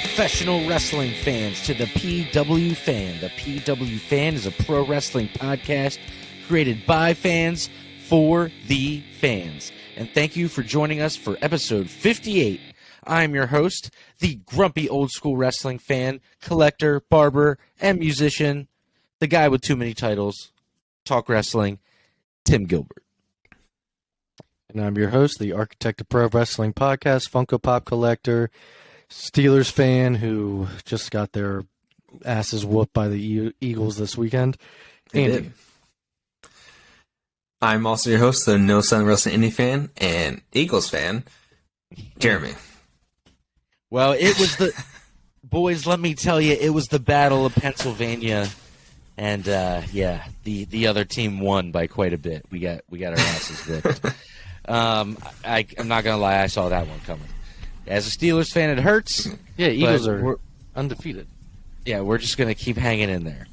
professional wrestling fans to the PW Fan. The PW Fan is a pro wrestling podcast created by fans for the fans. And thank you for joining us for episode 58. I'm your host, the grumpy old school wrestling fan, collector, barber, and musician, the guy with too many titles, talk wrestling, Tim Gilbert. And I'm your host, the architect of pro wrestling podcast, Funko Pop collector, Steelers fan who just got their asses whooped by the Eagles this weekend. Andy. I'm also your host, the No Sun Wrestling Indie fan and Eagles fan, Jeremy. Well, it was the boys. Let me tell you, it was the Battle of Pennsylvania, and the other team won by quite a bit. We got our asses whipped. I'm not gonna lie, I saw that one coming. As a Steelers fan, it hurts. Yeah, Eagles are undefeated. Yeah, we're just gonna keep hanging in there.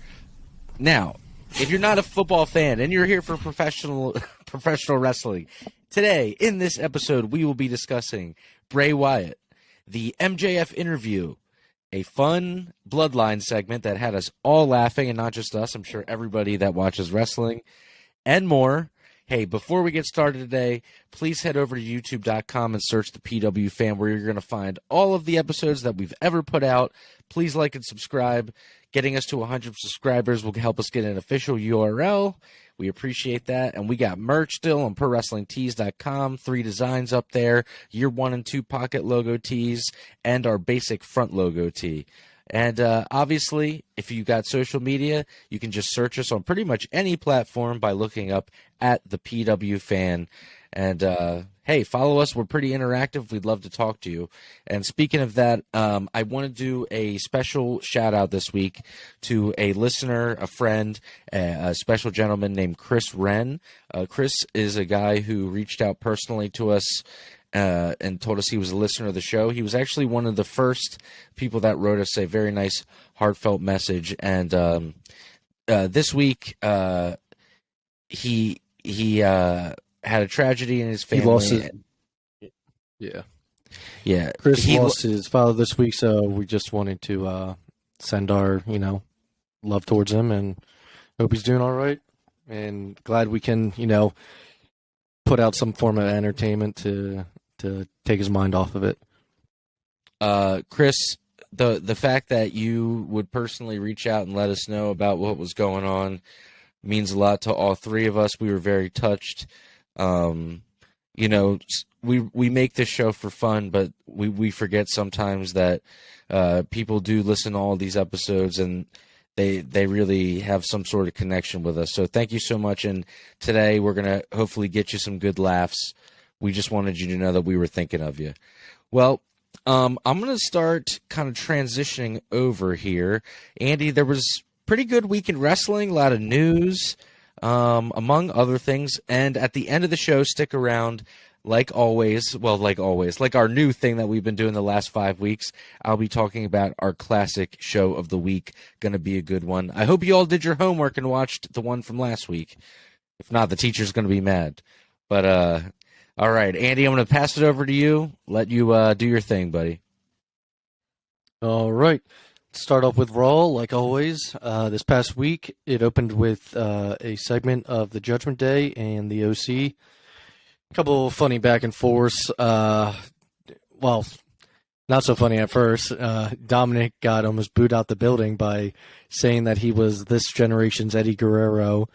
Now, if you're not a football fan and you're here for professional wrestling, today in this episode we will be discussing Bray Wyatt, the MJF interview, a fun Bloodline segment that had us all laughing, and not just us, I'm sure everybody that watches wrestling, and more. Hey, before we get started today, please head over to youtube.com and search the PW Fan, where you're going to find all of the episodes that we've ever put out. Please like and subscribe. Getting us to 100 subscribers will help us get an official URL. We appreciate that. And we got merch still on ProWrestlingTees.com. 3 designs up there. Year 1 and 2 pocket logo tees and our basic front logo tee. And obviously, if you got social media, you can just search us on pretty much any platform by looking up at the PW Fan. And hey, follow us. We're pretty interactive. We'd love to talk to you. And speaking of that, I want to do a special shout out this week to a listener, a friend, a special gentleman named Chris Wren. Chris is a guy who reached out personally to us and told us he was a listener of the show. He was actually one of the first people that wrote us a very nice, heartfelt message. And this week, he had a tragedy in his family. He lost his... Yeah. Chris lost his father this week, so we just wanted to send our, love towards him, and hope he's doing all right. And glad we can, put out some form of entertainment to take his mind off of it. Chris, the fact that you would personally reach out and let us know about what was going on means a lot to all three of us. We were very touched. We make this show for fun, but we forget sometimes that people do listen to all these episodes, and they really have some sort of connection with us. So thank you so much. And today we're going to hopefully get you some good laughs. We just wanted you to know that we were thinking of you. Well, I'm going to start kind of transitioning over here. Andy, there was pretty good week in wrestling, a lot of news, among other things. And at the end of the show, stick around. Like always, like our new thing that we've been doing the last 5 weeks, I'll be talking about our classic show of the week. Going to be a good one. I hope you all did your homework and watched the one from last week. If not, the teacher's going to be mad. But, all right, Andy, I'm going to pass it over to you. Let you do your thing, buddy. All right. Start off with Raw, like always. This past week, it opened with a segment of the Judgment Day and the OC. A couple of funny back and forths. Well, not so funny at first. Dominic got almost booed out the building by saying that he was this generation's Eddie Guerrero.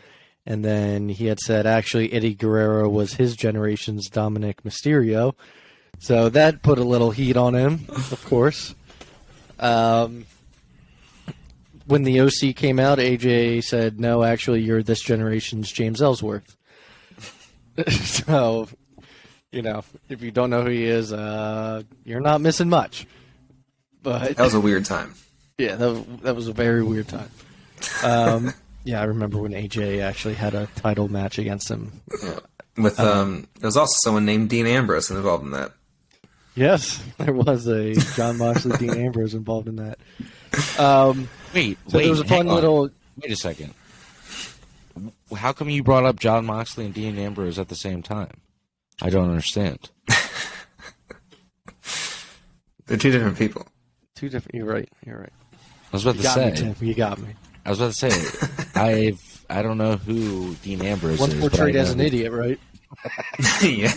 And then he had said, actually, Eddie Guerrero was his generation's Dominic Mysterio. So that put a little heat on him, of course. When the OC came out, AJ said, no, actually, you're this generation's James Ellsworth. So, if you don't know who he is, you're not missing much. But that was a weird time. Yeah, that was a very weird time. Yeah, I remember when AJ actually had a title match against him. Yeah. With there was also someone named Dean Ambrose involved in that. Yes, there was a John Moxley, Dean Ambrose involved in that. Wait, there was a fun little. Wait a second. How come you brought up John Moxley and Dean Ambrose at the same time? I don't understand. They're two different people. two different. You're right. I was about You to got say. me, Tim. You got me. I was about to say. I don't know who Dean Ambrose One's is. portrayed but I as an know- idiot, right? Yeah.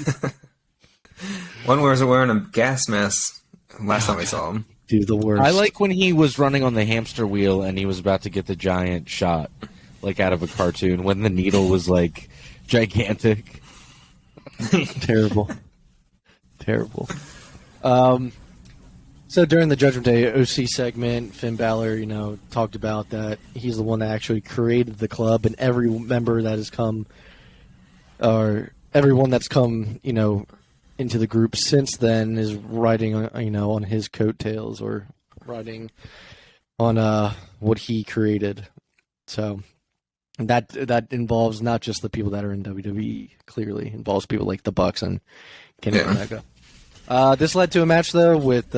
One was wearing a gas mask last time we saw him. Dude, the worst. I like when he was running on the hamster wheel and he was about to get the giant shot, like out of a cartoon, when the needle was like gigantic. Terrible. So during the Judgment Day OC segment, Finn Balor, talked about that he's the one that actually created the club, and every member that has come, or everyone that's come, into the group since then is riding on, on his coattails or riding on what he created. So that involves not just the people that are in WWE. Clearly, involves people like the Bucks and Kenny Omega. This led to a match though with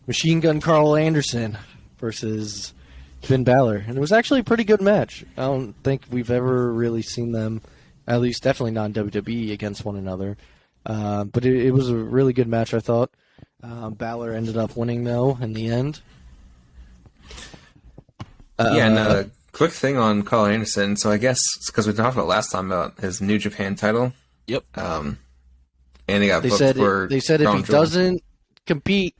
Machine Gun Carl Anderson versus Finn Balor, and it was actually a pretty good match. I don't think we've ever really seen them, at least definitely not in WWE, against one another. But it was a really good match, I thought. Balor ended up winning though in the end. And a quick thing on Carl Anderson. So I guess because we talked about last time about his New Japan title. Yep. And he got They booked said for if he Crown Jewel. doesn't compete,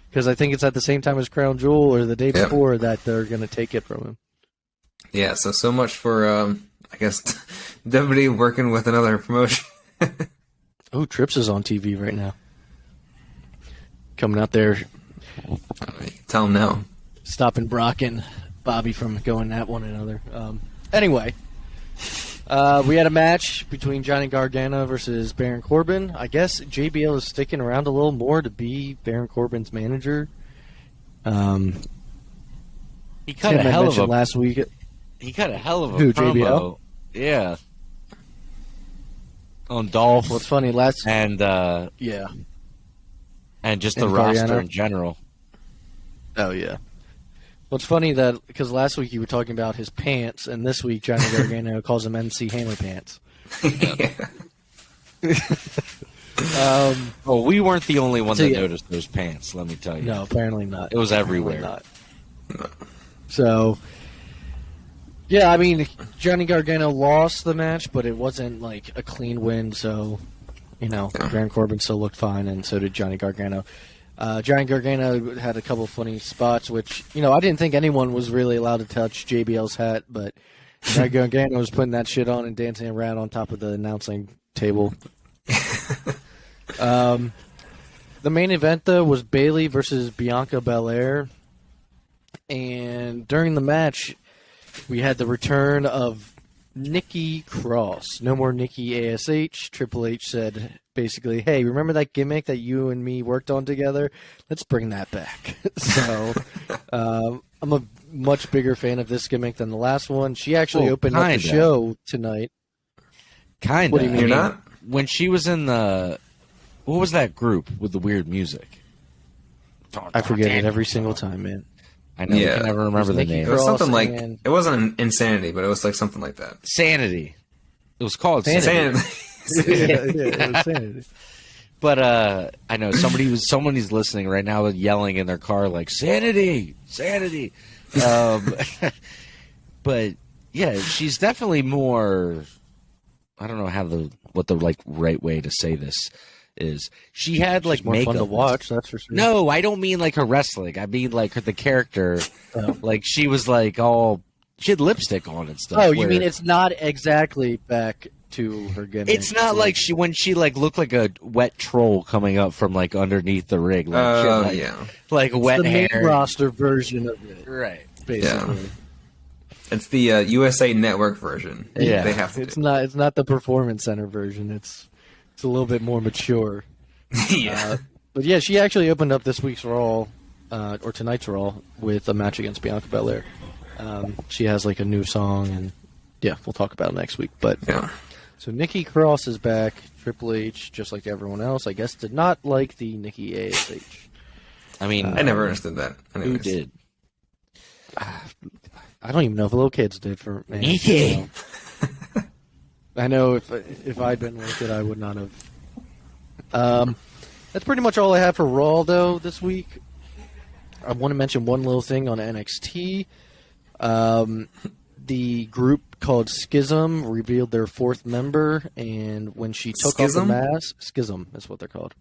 because I think it's at the same time as Crown Jewel or the day before, that they're going to take it from him. Yeah. So much for I guess WWE working with another promotion. Oh, Trips is on TV right now. Coming out there, Tell him no. stopping Brock and Bobby from going at one another. Anyway, we had a match between Johnny Gargano versus Baron Corbin. I guess JBL is sticking around a little more to be Baron Corbin's manager. He cut Tim a had hell of mentioned a last week. He cut a hell of a Who, promo. JBL? Yeah. On Dolph Well, it's funny. and Yeah. and just the And roster Gargano? in general. Oh, yeah. Well, it's funny that because last week you were talking about his pants, and this week Johnny Gargano calls them MC Hammer pants. Well, we weren't the only one So, that yeah. noticed those pants, let me tell you. No, apparently not. It was Apparently everywhere. not. So, yeah, I mean, Johnny Gargano lost the match, but it wasn't like a clean win. So, Baron Corbin still looked fine, and so did Johnny Gargano. Johnny Gargano had a couple of funny spots, which, I didn't think anyone was really allowed to touch JBL's hat, but Johnny Gargano was putting that shit on and dancing around on top of the announcing table. The main event, though, was Bayley versus Bianca Belair. And during the match, we had the return of Nikki Cross. No more Nikki ASH. Triple H said, basically, hey, remember that gimmick that you and me worked on together? Let's bring that back. So, I'm a much bigger fan of this gimmick than the last one. She actually opened up the show tonight. Kind What of. do you mean? You're not? When she was in the... What was that group with the weird music? I forget it every single time, man. I know. Yeah. I can never remember the Nikki name. It was something Cross like and- it wasn't Insanity, but it was like something like that. Sanity. It was called Sanity. Sanity. It was sanity. But I know somebody's listening right now yelling in their car like Sanity. But yeah, she's definitely more. I don't know what the right way to say this is. She had like She's more makeup fun to watch, that's for sure. No, I don't mean like her wrestling. I mean like the character. Oh. Like she was like all. She had lipstick on and stuff. Oh, you where- mean it's not exactly back to her gimmick? It's not like when she like looked like a wet troll coming up from like underneath the rig. Like, she had, like, Yeah. like it's wet the main hair. roster version of it, Right. basically. It's the USA Network version. Yeah. They have to. It's not the Performance Center version. It's a little bit more mature. Yeah. But yeah, she actually opened up this week's Raw, or tonight's Raw, with a match against Bianca Belair. She has like a new song, and yeah, we'll talk about it next week. But Yeah. so Nikki Cross is back. Triple H, just like everyone else, I guess, did not like the Nikki ASH. I mean, I never understood that. who Anyways. did? I don't even know if little kids did for me. Yeah. I know if I'd been with it, I would not have. That's pretty much all I have for Raw, though, this week. I want to mention one little thing on NXT. The group called Schism revealed their 4th member, and when she took off the mask, Schism is what they're called.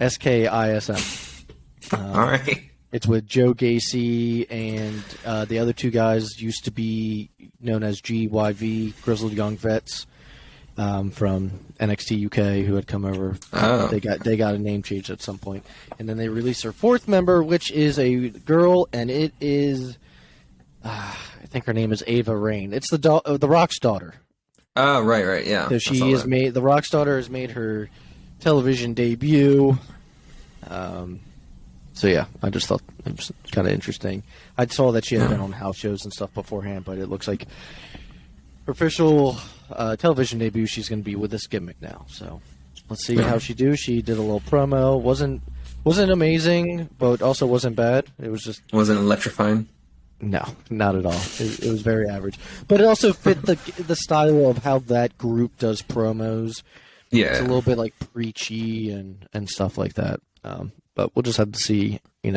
SKISM. All right. It's with Joe Gacy, and the other 2 guys used to be known as GYV, Grizzled Young Vets, from NXT UK, who had come over. Oh. They got a name change at some point, and then they released their 4th member, which is a girl, and it is, I think her name is Ava Rain. It's the Rock's daughter. Oh, right, yeah. So the Rock's daughter has made her television debut. So yeah, I just thought it was kind of interesting. I saw that she had been on house shows and stuff beforehand, but it looks like her official television debut, she's going to be with this gimmick now. So let's see how she do. She did a little promo. Wasn't amazing, but also wasn't bad. It was just wasn't electrifying. No, not at all. It was very average, but it also fit the style of how that group does promos. Yeah, it's a little bit like preachy and stuff like that. But we'll just have to see. She's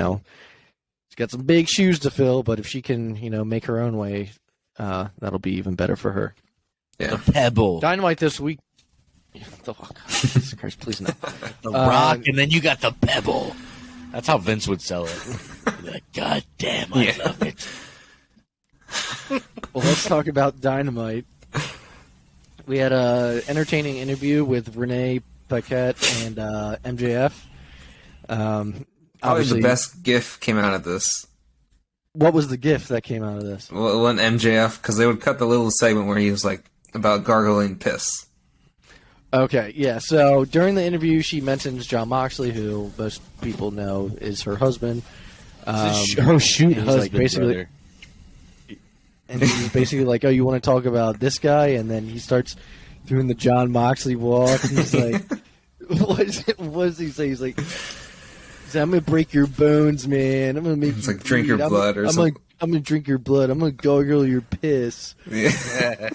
got some big shoes to fill, but if she can, make her own way, that'll be even better for her. Yeah. The Pebble. Dynamite this week. Oh, God, Jesus Christ, please no. The Rock, and then you got the Pebble. That's how Vince would sell it. Like, God damn, I love it. Well, let's talk about Dynamite. We had an entertaining interview with Renee Paquette and MJF. Probably the best GIF came out of this. What was the GIF that came out of this? Well, it wasn't MJF, because they would cut the little segment where he was like about gargling piss. Okay, yeah. So during the interview, she mentions Jon Moxley, who most people know is her husband. Shoot, husband, basically. And he's basically like, "Oh, you want to talk about this guy?" And then he starts doing the Jon Moxley walk. And he's like, "What does he say?" He's like, "I'm gonna break your bones, man. I'm gonna make it's you like drink your blood or something. I'm gonna drink your blood. I'm gonna gargle your piss." Yeah.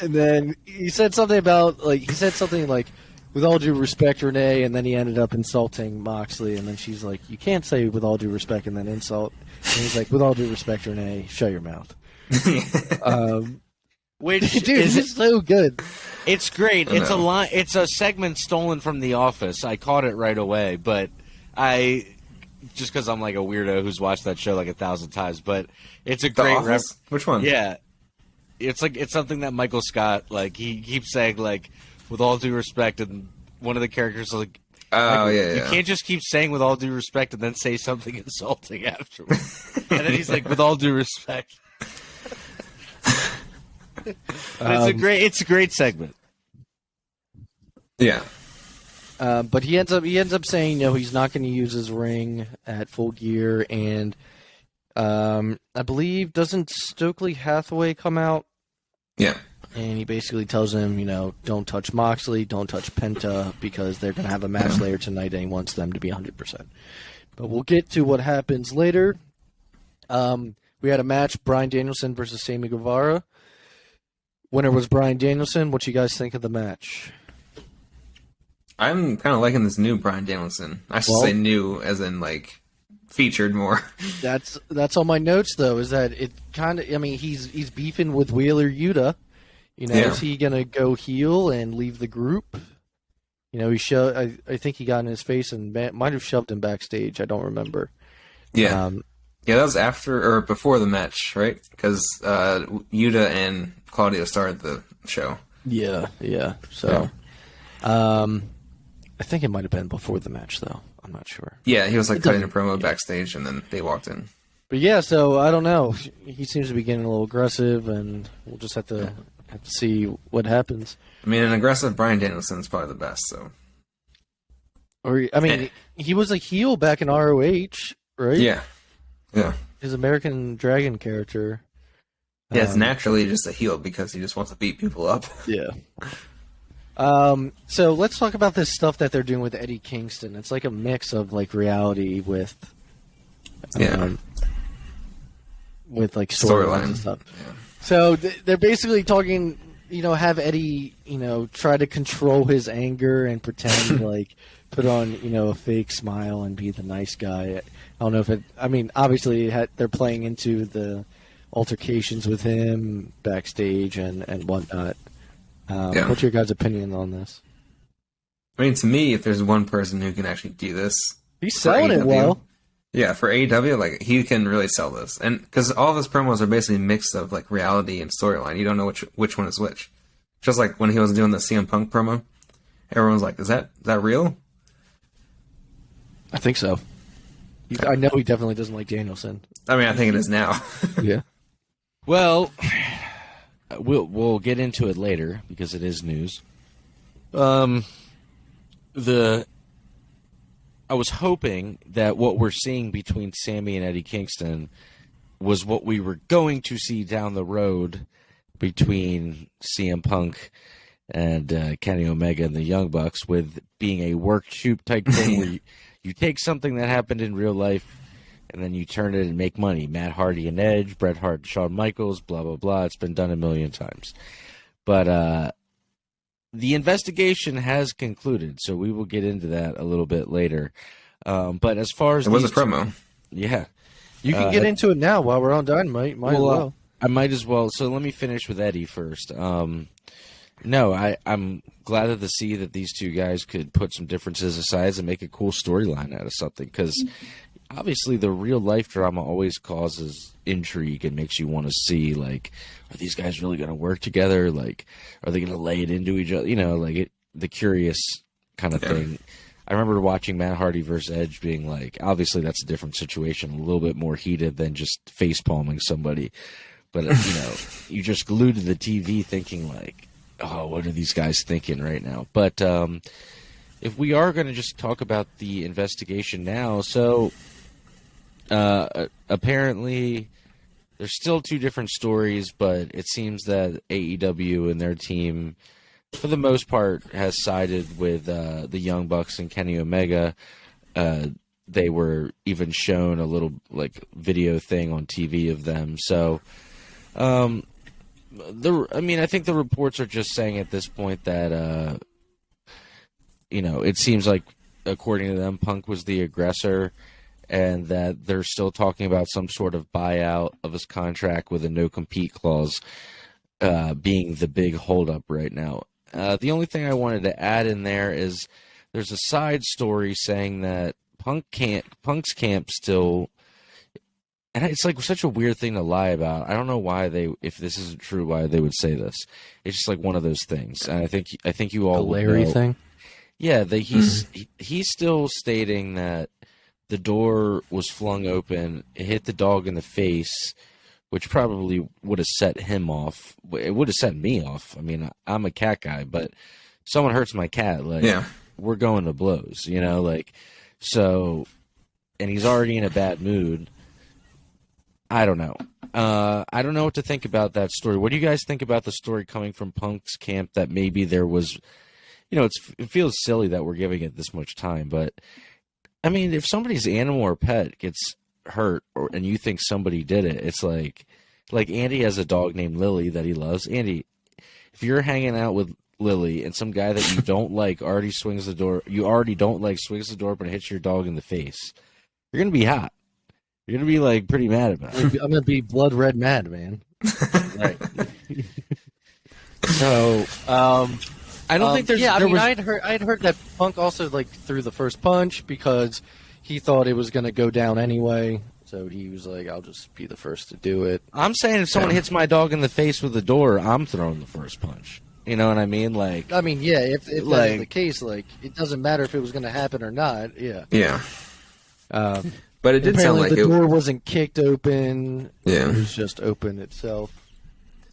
And then he said something like, "With all due respect, Renee," and then he ended up insulting Moxley, and then she's like, "You can't say with all due respect and then insult." And he's like, "With all due respect, Renee, shut your mouth." Which dude, is so good. It's great. It's a line. It's a segment stolen from The Office. I caught it right away, but just because I'm like a weirdo who's watched that show like 1,000 times, but it's a great reference. Which one? Yeah, it's something that Michael Scott he keeps saying with all due respect, and one of the characters is like, "Oh yeah, you can't just keep saying with all due respect and then say something insulting afterwards." And then he's like, "With all due respect." It's a great segment. Yeah. But he ends up saying he's not going to use his ring at Full Gear, and I believe doesn't Stokely Hathaway come out? Yeah. And he basically tells him, don't touch Moxley, don't touch Penta, because they're going to have a match later tonight, and he wants them to be 100%. But we'll get to what happens later. We had a match, Bryan Danielson versus Sammy Guevara. Winner was Bryan Danielson. What you guys think of the match? I'm kind of liking this new Bryan Danielson. I should say new, as in featured more. That's on my notes though. Is that it? Kind of. I mean, he's beefing with Wheeler Yuta. Is he gonna go heel and leave the group? He I think he got in his face and might have shoved him backstage. I don't remember. Yeah. Yeah, that was after or before the match, right? Because Yuta and Claudio started the show. Yeah. So, I think it might have been before the match, though. I'm not sure. Yeah, he was cutting a promo backstage, and then they walked in. But yeah, so I don't know. He seems to be getting a little aggressive, and we'll just have to see what happens. I mean, an aggressive Bryan Danielson is probably the best. So, he was a heel back in ROH, right? Yeah. His American Dragon character. Yeah, it's naturally just a heel because he just wants to beat people up. Yeah. So let's talk about this stuff that they're doing with Eddie Kingston. It's like a mix of reality with storylines and stuff. Yeah. So they're basically talking, have Eddie, try to control his anger and pretend put on, a fake smile and be the nice guy. I don't know if it. I mean, obviously they're playing into the altercations with him backstage and whatnot. What's your guys' opinion on this? I mean, to me, if there's one person who can actually do this, He's selling it well. Yeah, for AEW, like, he can really sell this. And because all of his promos are basically a mix of, like, reality and storyline. You don't know which one is which. Just like when he was doing the CM Punk promo, everyone was like, is that real? I think so. I know he definitely doesn't like Danielson. I mean, I think it is now. Yeah. Well, we'll get into it later because it is news. I was hoping that what we're seeing between Sammy and Eddie Kingston was what we were going to see down the road between CM Punk and Kenny Omega and the Young Bucks, with being a work shoot type thing where you take something that happened in real life and then you turn it and make money. Matt Hardy and Edge, Bret Hart, Shawn Michaels, blah, blah, blah. It's been done a million times. But the investigation has concluded, so we will get into that a little bit later. But as far as it was a promo. Yeah. You can get into it now while we're on Dynamite. Might as well. I might as well. So let me finish with Eddie first. No, I'm glad to see that these two guys could put some differences aside and make a cool storyline out of something, because obviously the real life drama always causes intrigue and makes you want to see, like, are these guys really going to work together? Like, are they going to lay it into each other? You know, like the curious kind of thing. I remember watching Matt Hardy versus Edge being like, obviously that's a different situation, a little bit more heated than just face palming somebody. But, you know, you just glued to the TV thinking like, oh, what are these guys thinking right now? But if we are going to just talk about the investigation now, so apparently there's still two different stories, but it seems that AEW and their team, for the most part, has sided with the Young Bucks and Kenny Omega. They were even shown a little like video thing on TV of them. So, I think the reports are just saying at this point that, it seems like, according to them, Punk was the aggressor, and that they're still talking about some sort of buyout of his contract with a no-compete clause being the big holdup right now. The only thing I wanted to add in there is there's a side story saying that Punk's camp still, and it's like such a weird thing to lie about. I don't know why if this isn't true, why they would say this. It's just like one of those things. And I think you all the Larry know. Thing. Yeah, he's still stating that the door was flung open, it hit the dog in the face, which probably would have set him off. It would have set me off. I mean, I'm a cat guy, but someone hurts my cat, like, we're going to blows, so, and he's already in a bad mood. I don't know. I don't know what to think about that story. What do you guys think about the story coming from Punk's camp that maybe there was, it feels silly that we're giving it this much time, but I mean, if somebody's animal or pet gets hurt and you think somebody did it, it's like Andy has a dog named Lily that he loves. Andy, if you're hanging out with Lily and some guy that you don't like already swings the door up and hits your dog in the face, you're going to be hot. You're going to be like pretty mad about it. I'm going to be blood red mad, man. Right. So, I don't think there's. Yeah, I'd heard that Punk also threw the first punch because he thought it was going to go down anyway. So he was like, "I'll just be the first to do it." I'm saying if someone hits my dog in the face with the door, I'm throwing the first punch. You know what I mean? If that's the case, it doesn't matter if it was going to happen or not. Yeah. Yeah. But it did sound like the door wasn't kicked open. Yeah. It was just open itself.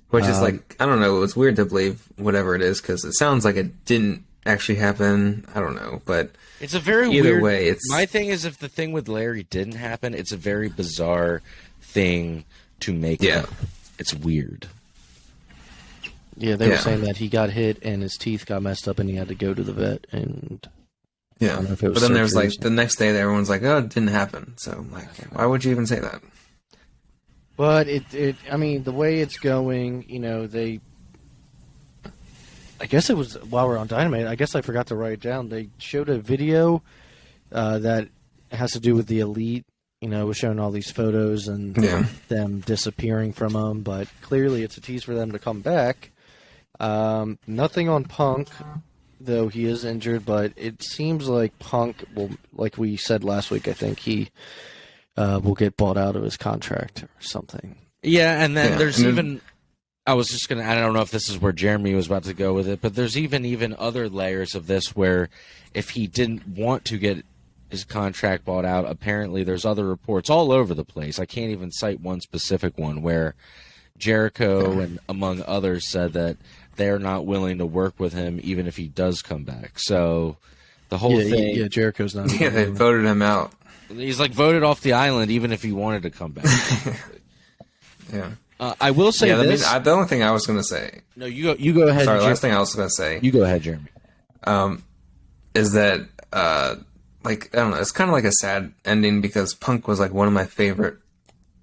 Which is I don't know, it's weird to believe whatever it is, because it sounds like it didn't actually happen. I don't know, but it's a very either weird way. It's my thing is, if the thing with Larry didn't happen, it's a very bizarre thing to make up. It's weird. Yeah, they were saying that he got hit and his teeth got messed up and he had to go to the vet. And I don't know if it was, but then there's the next day, everyone's like, "Oh, it didn't happen." So why would you even say that? But the way it's going, I guess it was while we're on Dynamite. I guess I forgot to write it down. They showed a video that has to do with the Elite was showing all these photos and them disappearing from him, but clearly it's a tease for them to come back. Nothing on Punk, though he is injured, but it seems like Punk will, like we said last week, I think he will get bought out of his contract or something. Yeah, and then there's even... I was just going to... I don't know if this is where Jeremy was about to go with it, but there's even other layers of this where if he didn't want to get his contract bought out, apparently there's other reports all over the place. I can't even cite one specific one where Jericho and among others said that they're not willing to work with him even if he does come back. So the whole thing... Yeah, Jericho's not... Yeah, they voted him out. He's like voted off the island even if he wanted to come back. Yeah. I will say this. The only thing I was going to say... No, you go ahead. Sorry, last thing I was going to say... You go ahead, Jeremy. Is that... like, I don't know, it's kind of like a sad ending because Punk was like one of my favorite,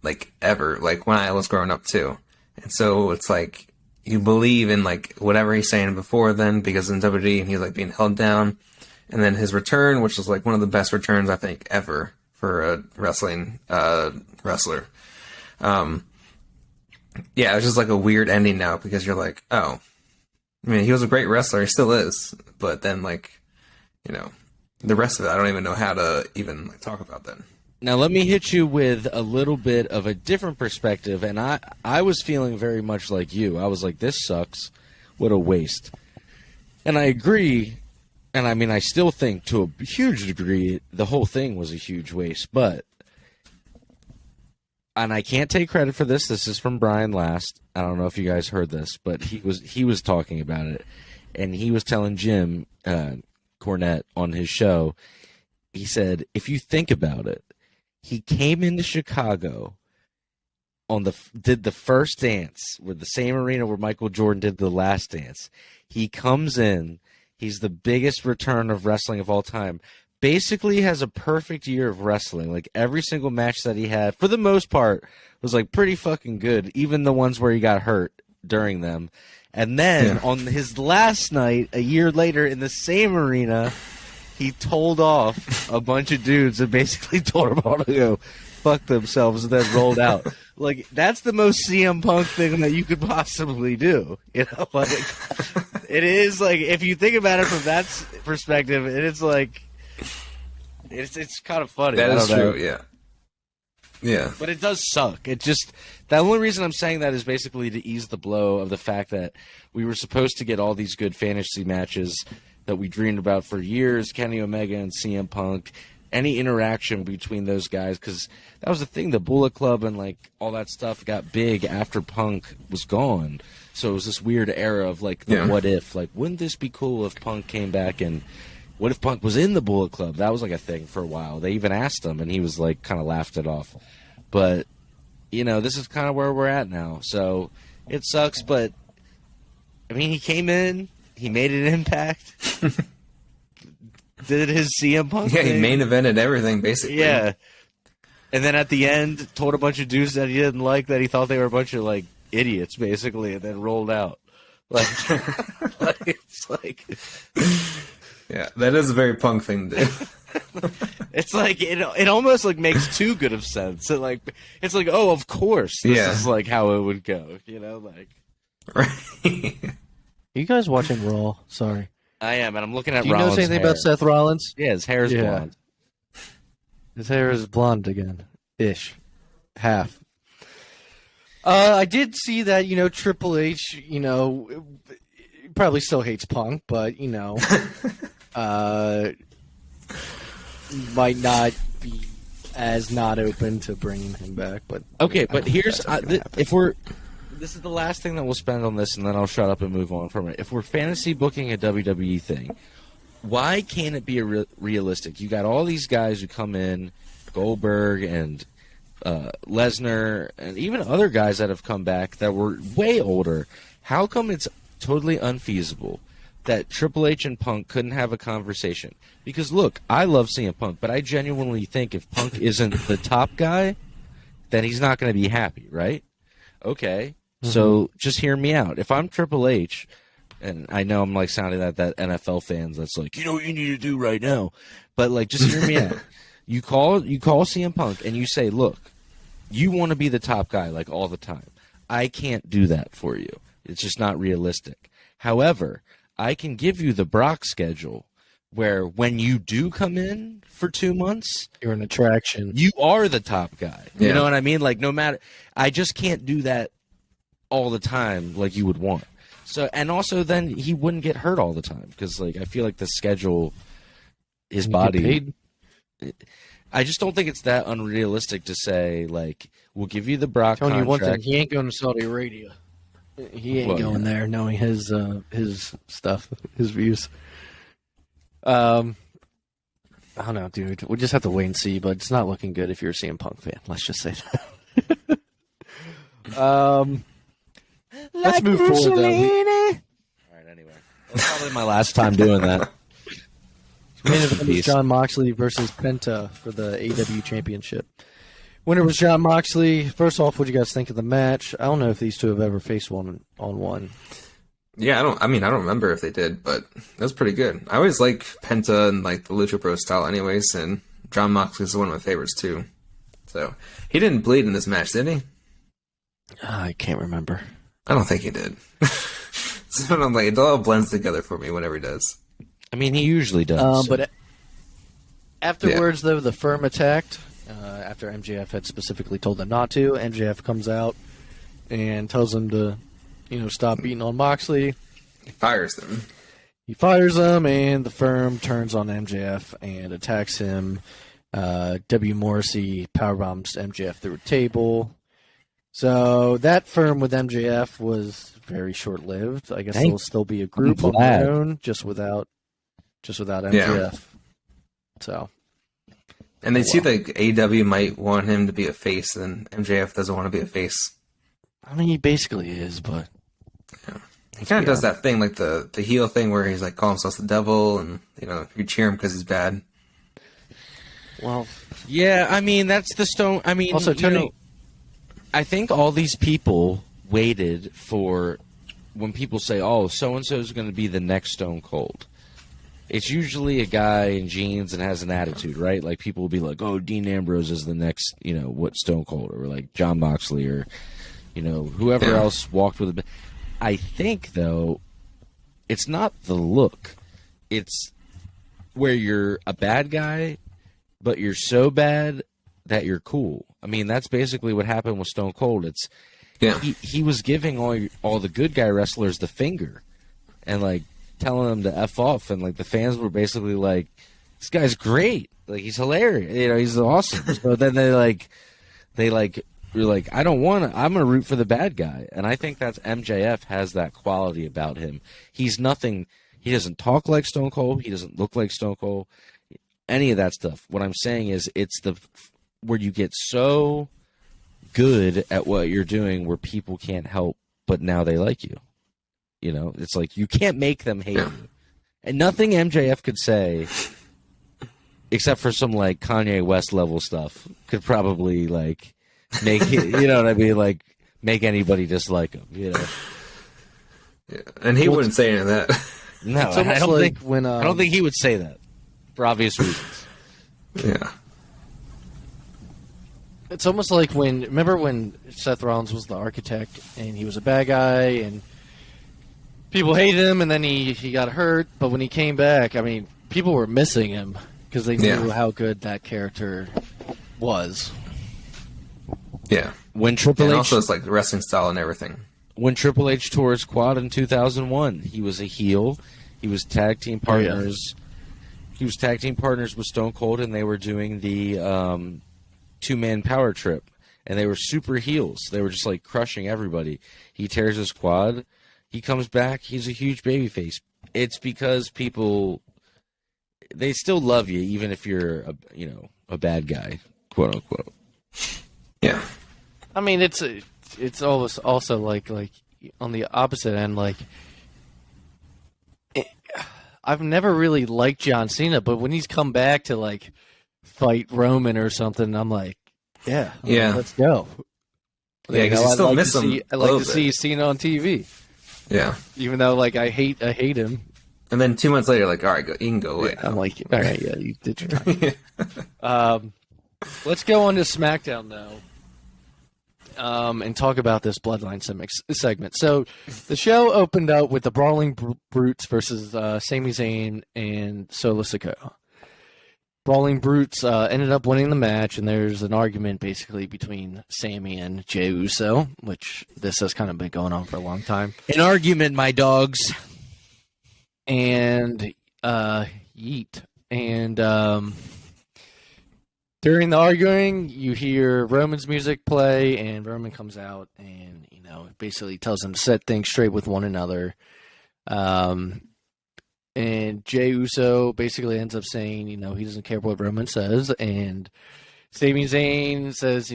like, ever, like when I was growing up too. And so it's like, you believe in like whatever he's saying before then because in WWE and he's like being held down. And then his return, which was like one of the best returns I think ever for a wrestling wrestler. Yeah, it's just like a weird ending now because you're like, oh, I mean, he was a great wrestler, he still is, but then like, the rest of it, I don't even know how to even talk about that. Now, let me hit you with a little bit of a different perspective, and I was feeling very much like you. I was like, this sucks. What a waste. And I agree, and I mean, I still think to a huge degree the whole thing was a huge waste, but, and I can't take credit for this. This is from Brian Last. I don't know if you guys heard this, but he was talking about it, and he was telling Jim Cornette on his show, he said, if you think about it, he came into Chicago did the first dance with the same arena where Michael Jordan did the last dance. He comes in, he's the biggest return of wrestling of all time. Basically has a perfect year of wrestling. Like every single match that he had, for the most part, was like pretty fucking good, even the ones where he got hurt during them. And then on his last night, a year later, in the same arena, he told off a bunch of dudes and basically told them all to go fuck themselves and then rolled out. Like, that's the most CM Punk thing that you could possibly do. Like, it is like, if you think about it from that perspective, it's like, it's kind of funny. That is true, yeah. Yeah. But it does suck. It just, the only reason I'm saying that is basically to ease the blow of the fact that we were supposed to get all these good fantasy matches that we dreamed about for years, Kenny Omega and CM Punk, any interaction between those guys, because that was the thing, the Bullet Club and like all that stuff got big after Punk was gone. So it was this weird era of like the what if, like wouldn't this be cool if Punk came back and what if Punk was in the Bullet Club? That was like a thing for a while. They even asked him, and he was like, kind of laughed it off. But, this is kind of where we're at now. So it sucks, but, I mean, he came in, he made an impact, did his CM Punk thing. He main evented everything, basically. Yeah. And then at the end, told a bunch of dudes that he didn't like, that he thought they were a bunch of, like, idiots, basically, and then rolled out. Like, it's like... Yeah, that is a very Punk thing to do. It's like it almost like makes too good of sense. It's like, oh, of course, this is like how it would go. Like. Right. Are you guys watching Raw? Sorry, I am, and I'm looking at. Do you Rollins' know anything hair. about Seth Rollins? Yeah, his hair is blonde. His hair is blonde again, ish, half. I did see that Triple H, probably still hates Punk, but might not be as not open to bringing him back. But okay, but here's this is the last thing that we'll spend on this, and then I'll shut up and move on from it. If we're fantasy booking a WWE thing, why can't it be realistic? You got all these guys who come in, Goldberg and Lesnar, and even other guys that have come back that were way older. How come it's totally unfeasible that Triple H and Punk couldn't have a conversation? Because look, I love CM Punk, but I genuinely think if Punk isn't the top guy, then he's not going to be happy, right? Okay, so just hear me out. If I'm Triple H, and I know I'm like sounding like that NFL fans that's like, what you need to do right now, but like just hear me out. You call CM Punk and you say, look, you want to be the top guy like all the time. I can't do that for you. It's just not realistic. However, I can give you the Brock schedule where when you do come in for 2 months, You're an attraction. you are the top guy. You Yeah. know what I mean? Like, no matter, I just can't do that all the time like you would want. So, and also then he wouldn't get hurt all the time because, like, I feel like the schedule, his You get body. paid. I just don't think it's that unrealistic to say, like, we'll give you the Brock Telling you one thing, contract. he ain't going to Saudi Arabia. He ain't Well, going yeah. there, knowing his stuff, his views. I don't know, dude. We'll just have to wait and see, but it's not looking good if you're a CM Punk fan. Let's just say that. Let's move forward, though. All right, anyway. That's probably my last time doing that. Main event was Peace. John Moxley versus Penta for the AEW Championship. Winner was John Moxley. First off, what do you guys think of the match? I don't know if these two have ever faced one on one. Yeah, I don't remember if they did, but that was pretty good. I always like Penta and like the Lucha Bros style anyways, and John Moxley is one of my favorites too. So, he didn't bleed in this match, did he? I can't remember. I don't think he did. So I'm like, it all blends together for me whenever he does. I mean, he usually does. But afterwards, though, the firm attacked. After MJF had specifically told them not to, MJF comes out and tells them to, stop beating on Moxley. He fires them. He fires them, and the firm turns on MJF and attacks him. W. Morrissey powerbombs MJF through a table. So that firm with MJF was very short-lived. I guess they'll still be a group on glad. their own, just without MJF. So. And they see like AEW might want him to be a face, and MJF doesn't want to be a face. I mean, he basically is, but He kind of does that thing, like the heel thing, where he's like calling himself the devil, and you cheer him because he's bad. well, yeah, I mean, that's the stone. I mean, Also, Tony- I think all these people waited for when people say, oh, so-and-so is going to be the next Stone Cold. It's usually a guy in jeans and has an attitude, right? Like, people will be like, oh, Dean Ambrose is the next, what Stone Cold, or like John Moxley, or, whoever else walked with it. I think, though, it's not the look. It's where you're a bad guy, but you're so bad that you're cool. I mean, that's basically what happened with Stone Cold. It's he was giving all the good guy wrestlers the finger and, like, telling them to F off, and like the fans were basically like, this guy's great, like he's hilarious, he's awesome. So then they were like, I'm gonna root for the bad guy. And I think that's MJF has that quality about him. He's nothing, he doesn't talk like Stone Cold, he doesn't look like Stone Cold, any of that stuff. What I'm saying is it's where you get so good at what you're doing where people can't help but now they like you. It's like you can't make them hate you. And nothing MJF could say, except for some like Kanye West level stuff, could probably like make what I mean, like make anybody dislike him. Yeah. And he wouldn't say any of that. No, it's I almost don't like think. when I don't think he would say that for obvious reasons. Yeah. it's almost like remember when Seth Rollins was the architect and he was a bad guy and people hated him, and then he got hurt. But when he came back, I mean, people were missing him because they knew how good that character was. Yeah. When Triple And H, also it's like the wrestling style and everything. when Triple H tore his quad in 2001, he was a heel. He was tag team partners. He was tag team partners with Stone Cold, and they were doing the two-man power trip. And they were super heels. They were just like crushing everybody. He tears his quad. He comes back. He's a huge babyface. It's because people, they still love you, even if you're a bad guy, quote unquote. Yeah. I mean, it's always also like on the opposite end. Like, I've never really liked John Cena, but when he's come back to like fight Roman or something, I'm like, yeah, let's go. Yeah, because you still miss him. I like to see Cena on TV. Yeah. Even though like I hate him, And then 2 months later, like, all right, you can go away. I'm like, all right, yeah, you did your time. Let's go on to SmackDown, though, and talk about this Bloodline segment. So the show opened up with the Brawling Brutes versus Sami Zayn and Solo Sikoa. Brawling Brutes ended up winning the match, and there's an argument basically between Sami and Jey Uso, which this has kind of been going on for a long time. An argument, my dogs. And yeet. And during the arguing, you hear Roman's music play, and Roman comes out and, basically tells them to set things straight with one another. And Jey Uso basically ends up saying, he doesn't care what Roman says. And Sami Zayn says,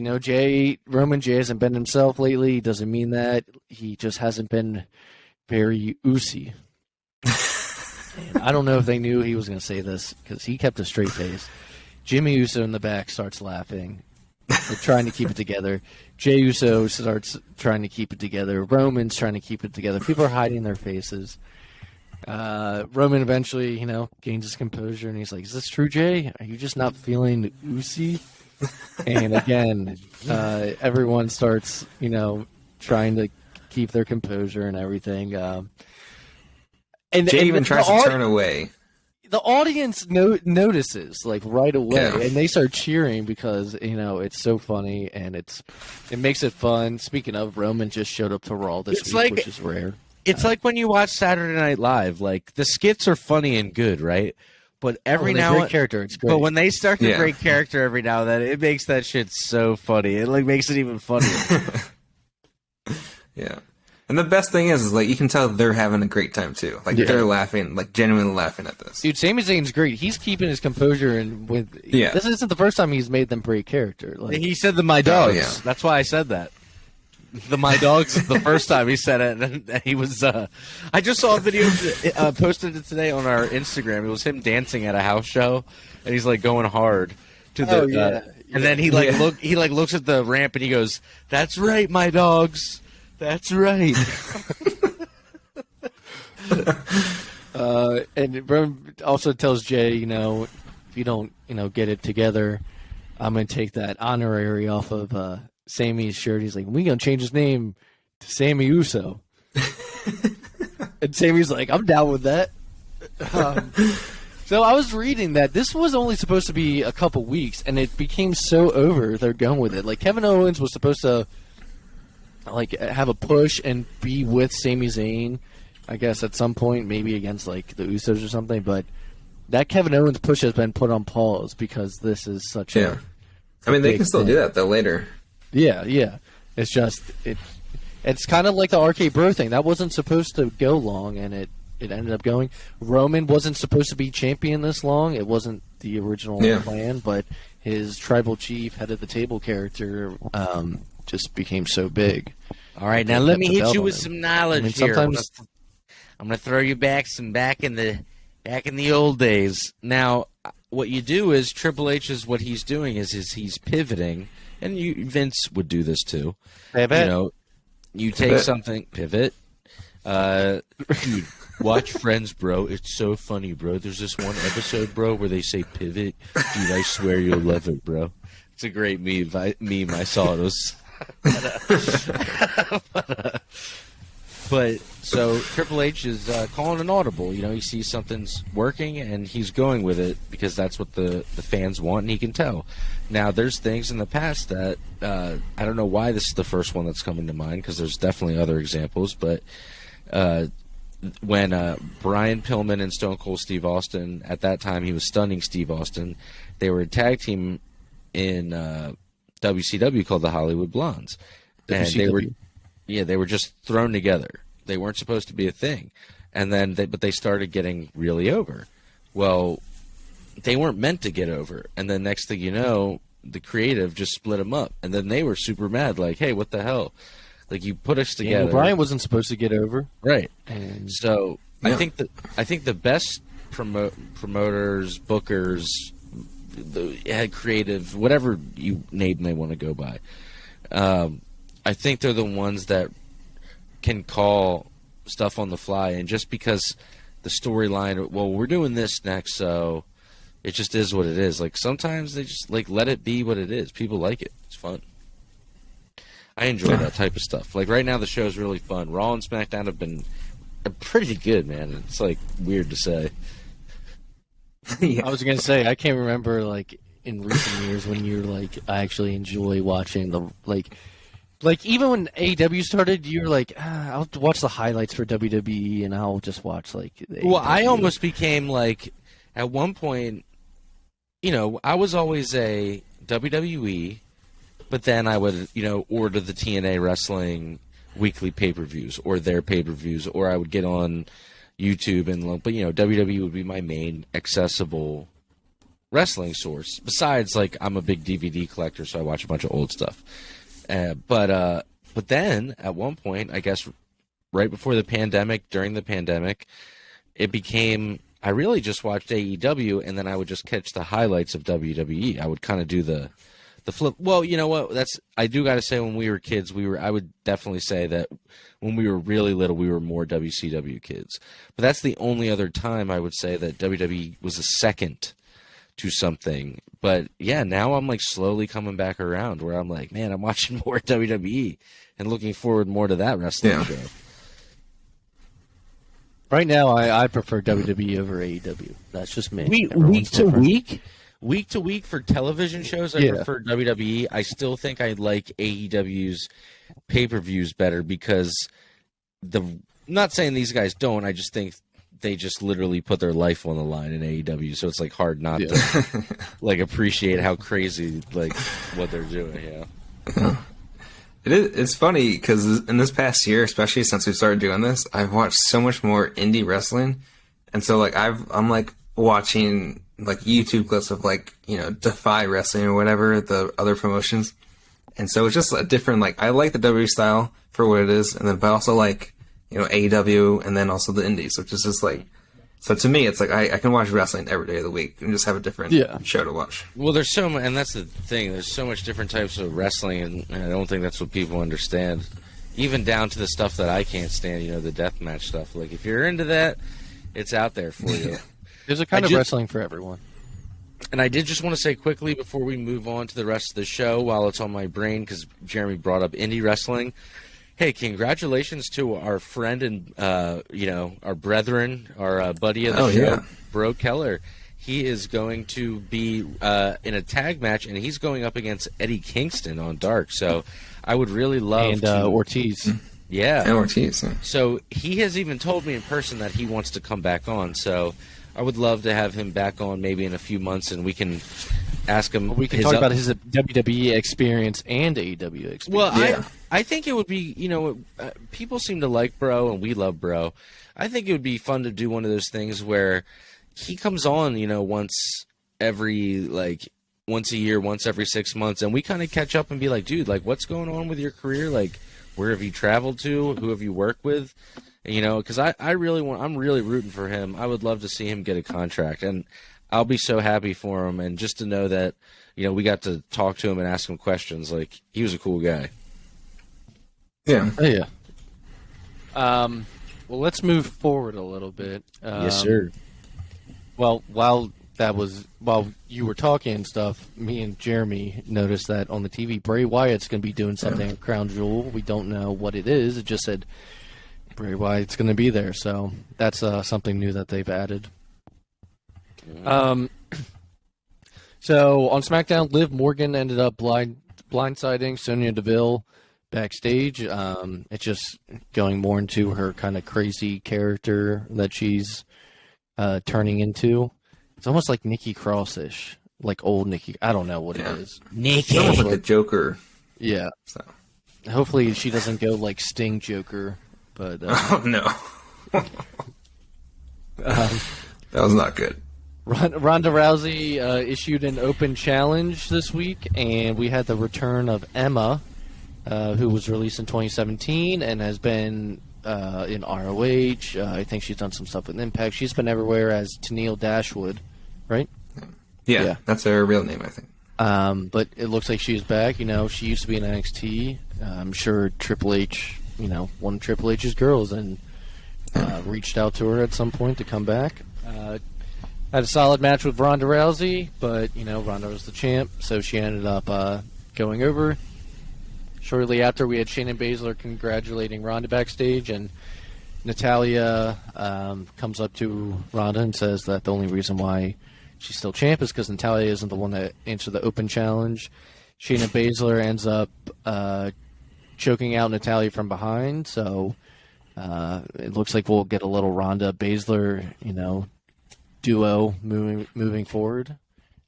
Roman Jey hasn't been himself lately. He doesn't mean that. He just hasn't been very Ucey. And I don't know if they knew he was going to say this because he kept a straight face. Jimmy Uso in the back starts laughing. They're trying to keep it together. Jey Uso starts trying to keep it together. Roman's trying to keep it together. People are hiding their faces. Roman eventually, gains his composure, and he's like, "Is this true, Jey? Are you just not feeling Ucey?" And again, everyone starts, trying to keep their composure and everything. Jey even tries to turn away. The audience notices right away, and they start cheering because it's so funny and it makes it fun. Speaking of, Roman just showed up to Raw this week, which is rare. It's like when you watch Saturday Night Live. Like the skits are funny and good, right? But every now and then, character, it's great. But when they start the great character every now and then, it makes that shit so funny. It makes it even funnier. Yeah. And the best thing is you can tell they're having a great time too. They're laughing, genuinely laughing at this. Dude, Sami Zayn's great. He's keeping his composure, and this isn't the first time he's made them break character. He said the "my dogs." Oh, yeah. That's why I said that. The "my dogs" is the first time he said it, and he was. I just saw a video posted it today on our Instagram. It was him dancing at a house show, and he's going hard to the. And then he looks at the ramp and he goes, "That's right, my dogs. That's right." And Roman also tells Jey, if you don't, get it together, I'm going to take that honorary off of Sami's shirt. He's like, we're going to change his name to Sami Uso. And Sami's like, I'm down with that. So I was reading that this was only supposed to be a couple weeks, and it became so over, they're going with it. Kevin Owens was supposed to have a push and be with Sami Zayn, I guess at some point, maybe against the Usos or something. But that Kevin Owens push has been put on pause because this is such a. I mean, they can still do that though later. Yeah. It's just it's kind of like the RK Bro thing that wasn't supposed to go long, and it ended up going. Roman wasn't supposed to be champion this long. It wasn't the original plan, but his tribal chief, head of the table character, just became so big. All right, now let me hit you with some knowledge here. I'm going to throw you back in the old days. Now, what you do is Triple H is what he's doing is he's pivoting, and Vince would do this too. Pivot. You take something, pivot. Dude, watch Friends, bro. It's so funny, bro. There's this one episode, bro, where they say pivot. Dude, I swear you'll love it, bro. It's a great meme. I saw it. It was. But so Triple H is calling an audible. He sees something's working and he's going with it because that's what the fans want, and he can tell. Now, there's things in the past that I don't know why this is the first one that's coming to mind because there's definitely other examples. But when Brian Pillman and Stone Cold Steve Austin, at that time he was stunning Steve Austin, they were a tag team in WCW called the Hollywood Blondes, and they were just thrown together. They weren't supposed to be a thing, and then they started getting really over. Well, they weren't meant to get over, and then next thing you know, the creative just split them up, and then they were super mad, hey, what the hell? You put us together. Well, Brian wasn't supposed to get over, right? And so I think the best promoters, bookers, the creative, whatever name they want to go by, I think they're the ones that can call stuff on the fly. And just because the storyline. Well, we're doing this next, so it just is what it is. Like sometimes they just like let it be what it is. People like it. It's fun. I enjoy that type of stuff. Like right now, the show's really fun. Raw and SmackDown have been pretty good, man. It's like weird to say. Yeah. I was gonna say I can't remember like in recent years when you're like I actually enjoy watching the like even when AEW started, you're like I'll watch the highlights for WWE and I'll just watch like. Well, I almost became like at one point, I was always a WWE. But then I would, order the TNA Wrestling weekly pay-per-views or their pay-per-views, or I would get on YouTube but WWE would be my main accessible wrestling source. Besides, I'm a big DVD collector, so I watch a bunch of old stuff. But then at one point, I guess right before the pandemic, during the pandemic, it became I really just watched AEW, and then I would just catch the highlights of WWE. I would kind of do the flip. Well, you know what? I do got to say, when we were kids, I would definitely say that when we were really little, we were more WCW kids. But that's the only other time I would say that WWE was a second to something. But yeah, now I'm slowly coming back around where I'm like, man, I'm watching more WWE and looking forward more to that wrestling show. Right now, I prefer WWE over AEW. That's just me. Week to week for television shows, I prefer WWE. I still think I like AEW's pay-per-views better because I'm not saying these guys don't. I just think they just literally put their life on the line in AEW, so it's hard not to appreciate how crazy what they're doing. Yeah, it's funny because in this past year, especially since we started doing this, I've watched so much more indie wrestling, and so I'm watching YouTube clips of Defy Wrestling or whatever, the other promotions. And so it's just a different, I like the WWE style for what it is, and then, but I also AEW and then also the indies, which is just so to me, it's I can watch wrestling every day of the week and just have a different show to watch. Well, there's so much, and that's the thing, there's so much different types of wrestling, and I don't think that's what people understand. Even down to the stuff that I can't stand, the deathmatch stuff. If you're into that, it's out there for you. There's a kind of wrestling for everyone. And I did just want to say quickly before we move on to the rest of the show, while it's on my brain, because Jeremy brought up indie wrestling. Hey, congratulations to our friend and, our brethren, our buddy of the show, Bro Keller. He is going to be in a tag match, and he's going up against Eddie Kingston on Dark. So I would really love to... Ortiz. Yeah. And Ortiz. Yeah. So he has even told me in person that he wants to come back on. So I would love to have him back on maybe in a few months, and we can ask him. We can talk about his WWE experience and AEW experience. Well, I think it would be, people seem to like Bro, and we love Bro. I think it would be fun to do one of those things where he comes on, once every, once a year, once every 6 months, and we kind of catch up and be like, dude, what's going on with your career? Where have you traveled to? Who have you worked with? Because I'm really rooting for him. I would love to see him get a contract, and I'll be so happy for him. And just to know that, we got to talk to him and ask him questions. He was a cool guy. Yeah. Oh, yeah. Well, let's move forward a little bit. Yes, sir. Well, while you were talking and stuff, me and Jeremy noticed that on the TV, Bray Wyatt's going to be doing something at Crown Jewel. We don't know what it is. It just said Bray Wyatt's going to be there, so that's something new that they've added. So on SmackDown, Liv Morgan ended up blindsiding Sonya Deville backstage. It's just going more into her kind of crazy character that she's turning into. It's almost like Nikki Cross-ish, like old Nikki. I don't know what it is. Nikki. It's almost like a Joker. Yeah. So. Hopefully she doesn't go like Sting Joker. But oh no. That was not good. Ronda Rousey issued an open challenge this week, and we had the return of Emma, who was released in 2017 and has been in ROH. I think she's done some stuff with Impact. She's been everywhere as Tennille Dashwood, right? Yeah, that's her real name, I think. But it looks like she's back. She used to be in NXT. I'm sure Triple H, one of Triple H's girls, and reached out to her at some point to come back. Had a solid match with Ronda Rousey, but, Ronda was the champ, so she ended up going over. Shortly after, we had Shayna Baszler congratulating Ronda backstage, and Natalya comes up to Ronda and says that the only reason why she's still champ is because Natalya isn't the one that answered the open challenge. Shayna Baszler ends up choking out Natalya from behind, so it looks like we'll get a little Ronda Baszler, duo moving forward.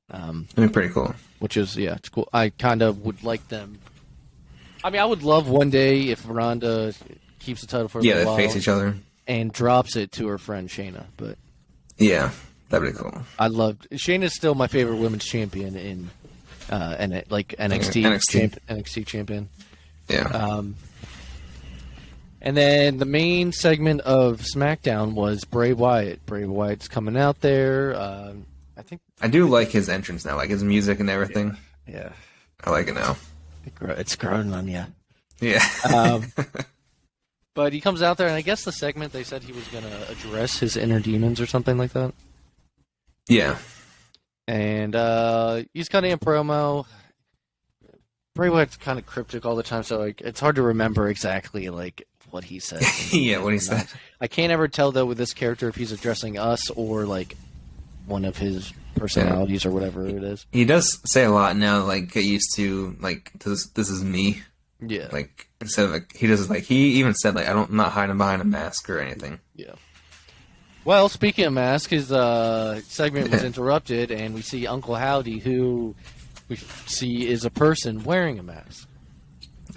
Pretty cool. Which is, it's cool. I kind of would like them. I mean, I would love one day if Ronda keeps the title for a they while face each other and drops it to her friend Shayna. But yeah, that'd be cool. I loved Shayna's still my favorite women's champion in NXT NXT champion. Yeah. And then the main segment of SmackDown was Bray Wyatt. Bray Wyatt's coming out there. I do like his entrance now, like his music and everything. Yeah. I like it now. It's growing on you. Yeah. But he comes out there, and I guess the segment they said he was going to address his inner demons or something like that. Yeah. And he's cutting a promo. Bray Wyatt's kind of cryptic all the time, so it's hard to remember exactly what he said. Yeah, what he said. I can't ever tell though with this character if he's addressing us or one of his personalities or whatever it is. He does say a lot now, get used to this is me. Yeah. Instead of he does he even said I'm not hiding behind a mask or anything. Yeah. Well, speaking of masks, his segment was interrupted, and we see Uncle Howdy, who we see is a person wearing a mask.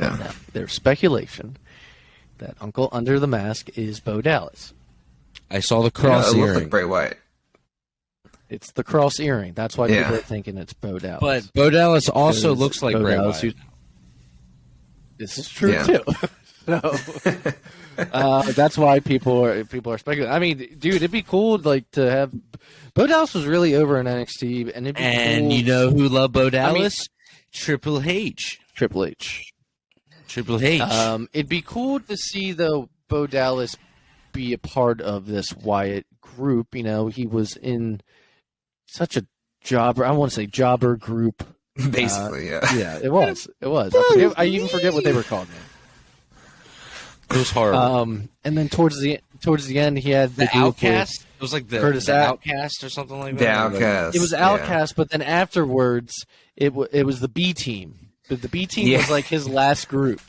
Yeah. Now, there's speculation that Uncle under the mask is Bo Dallas. I saw the cross it earring. looked like Bray Wyatt. It's the cross earring. That's why people are thinking it's Bo Dallas. But Bo Dallas also looks like Bray Wyatt. This is true too. So that's why people are speculating. I mean, dude, it'd be cool to have Bo Dallas was really over in NXT, and it'd be cool. You know who loved Bo Dallas? Triple H. Triple H. It'd be cool to see though Bo Dallas be a part of this Wyatt group. He was in such a jobber. I want to say jobber group. Basically, yeah. Yeah, it was. I even forget what they were called now. It was horrible. And then towards the end, he had the Outcast. It was like the Outcast or something like that. The Outcast. It was Outcast, but then afterwards, it was the B Team. But the B Team was his last group.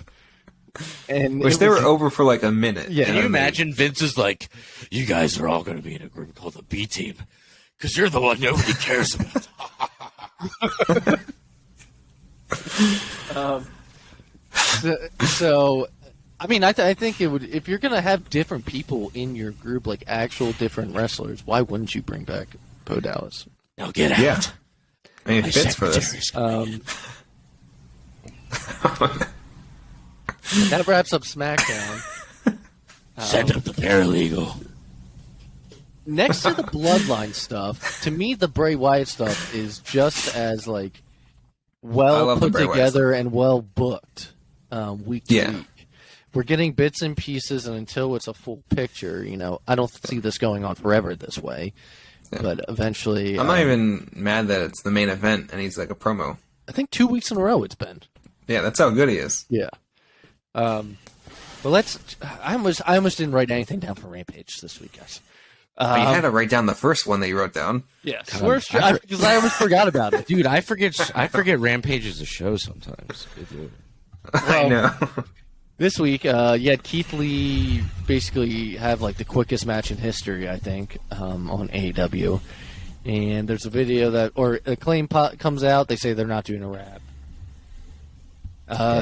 And which they were over for a minute. Yeah. Can you imagine Vince is like, you guys are all going to be in a group called the B Team because you're the one nobody cares about. So, I mean, I think it would, if you're going to have different people in your group, actual different wrestlers, why wouldn't you bring back Bo Dallas? Now get out. Yeah. I mean, it fits for this. That wraps up SmackDown. Send up the paralegal. Next to the Bloodline stuff, to me, the Bray Wyatt stuff is just as well put together and well booked week to week. We're getting bits and pieces, and until it's a full picture, I don't see this going on forever this way. Yeah. But eventually, I'm not even mad that it's the main event and he's a promo. I think 2 weeks in a row it's been. Yeah, that's how good he is. Yeah. Well, I almost didn't write anything down for Rampage this week, guys. You had to write down the first one that you wrote down. Yeah, because I almost forgot about it, dude. I forget Rampage is a show sometimes. I know. This week, you had Keith Lee basically have the quickest match in history, I think, on AEW. And there's a video Acclaim comes out. They say they're not doing a rap.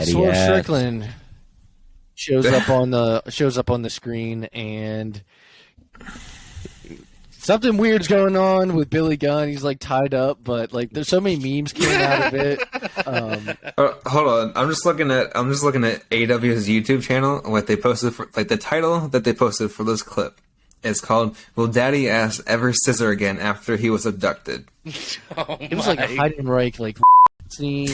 Swerve Strickland shows up on the screen, and something weird's going on with Billy Gunn. He's tied up, but there's so many memes came out of it. Hold on, I'm just looking at AEW's YouTube channel. And what they posted for the title that they posted for this clip is called "Will Daddy Ass Ever Scissor Again After He Was Abducted?" It was a Heidenreich scene.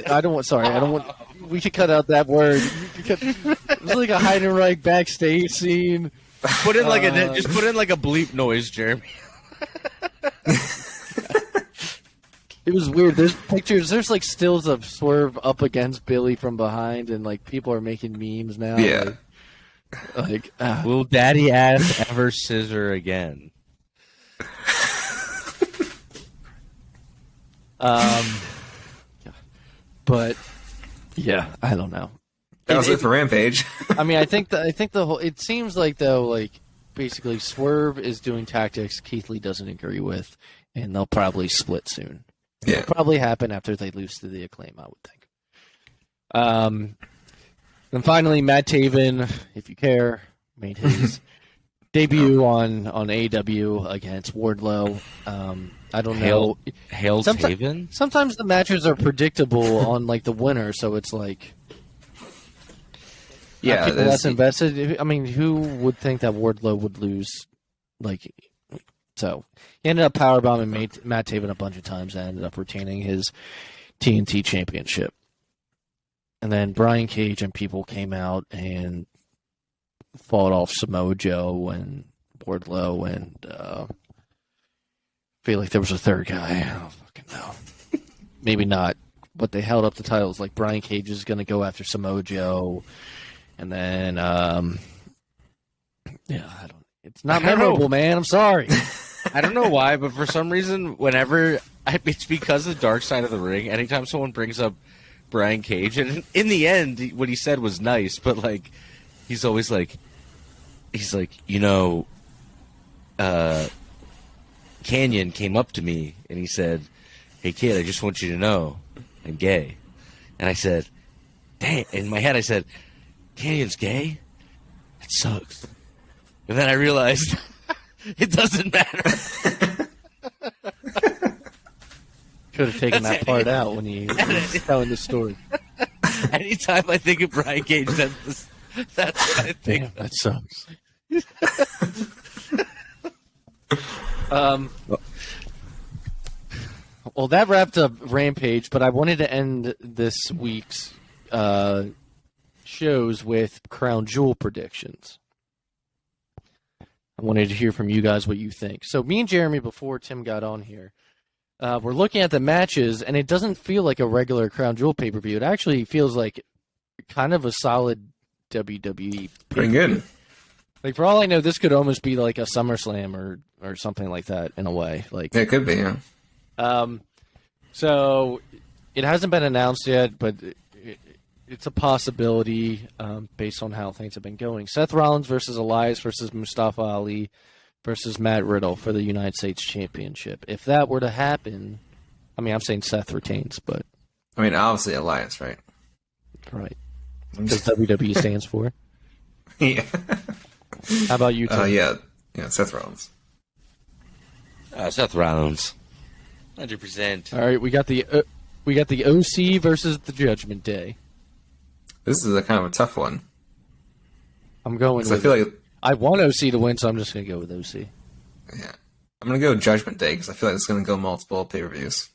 I don't want. We should cut out that word. It was a Heidenreich backstage scene. Put in like just put in like a bleep noise, Jeremy. It was weird. There's pictures. There's like stills of Swerve up against Billy from behind, and like people are making memes now. Yeah. Will Daddy Ass ever scissor again? But yeah, I don't know. That was it for Rampage. I mean, I think the whole. It seems like though, like basically Swerve is doing tactics Keith Lee doesn't agree with, and they'll probably split soon. Yeah. It'll probably happen after they lose to the Acclaim, I would think. Then finally, Matt Taven, if you care, made his debut on AEW against Wardlow. I don't know. Hail Taven? Sometimes the matches are predictable on like the winner, so it's like Yeah, people less invested. I mean, who would think that Wardlow would lose? Like, so he ended up powerbombing Matt Taven a bunch of times and ended up retaining his TNT championship. And then Brian Cage and people came out and fought off Samoa Joe and Wardlow, and I feel like there was a third guy. I don't fucking know. Maybe not. But they held up the titles. Like Brian Cage is going to go after Samoa Joe, and then it's not memorable, man. I'm sorry. I don't know why, but for some reason, it's because of the dark side of the ring. Anytime someone brings up Brian Cage, and in the end, what he said was nice, but like, he's always like, Canyon came up to me and he said, "Hey kid, I just want you to know I'm gay." And I said, "Dang!" In my head, I said, "Canyon's gay? That sucks." And then I realized it doesn't matter. Could have taken that part out when he was telling the story. Anytime I think of Brian Cage, that's what I think. Damn, that sucks. Well, that wrapped up Rampage, but I wanted to end this week's shows with Crown Jewel predictions. I wanted to hear from you guys what you think. So me and Jeremy, before Tim got on here, we're looking at the matches, and it doesn't feel like a regular Crown Jewel pay-per-view. It actually feels like kind of a solid WWE pretty good. Like, for all I know, this could almost be like a SummerSlam or something like that in a way. Like, It could be, yeah. So it hasn't been announced yet, but it's a possibility based on how things have been going. Seth Rollins versus Elias versus Mustafa Ali versus Matt Riddle for the United States Championship. If that were to happen, I mean, I'm saying Seth retains, but... I mean, obviously Elias, right? Right. Because WWE stands for. Yeah. How about you, Tim? Yeah, Seth Rollins. Seth Rollins. 100%. All right, we got the OC versus the Judgment Day. This is a kind of a tough one. I'm going with... I feel like... I want OC to win, so I'm just going to go with OC. Yeah. I'm going to go Judgment Day, because I feel like it's going to go multiple pay-per-views.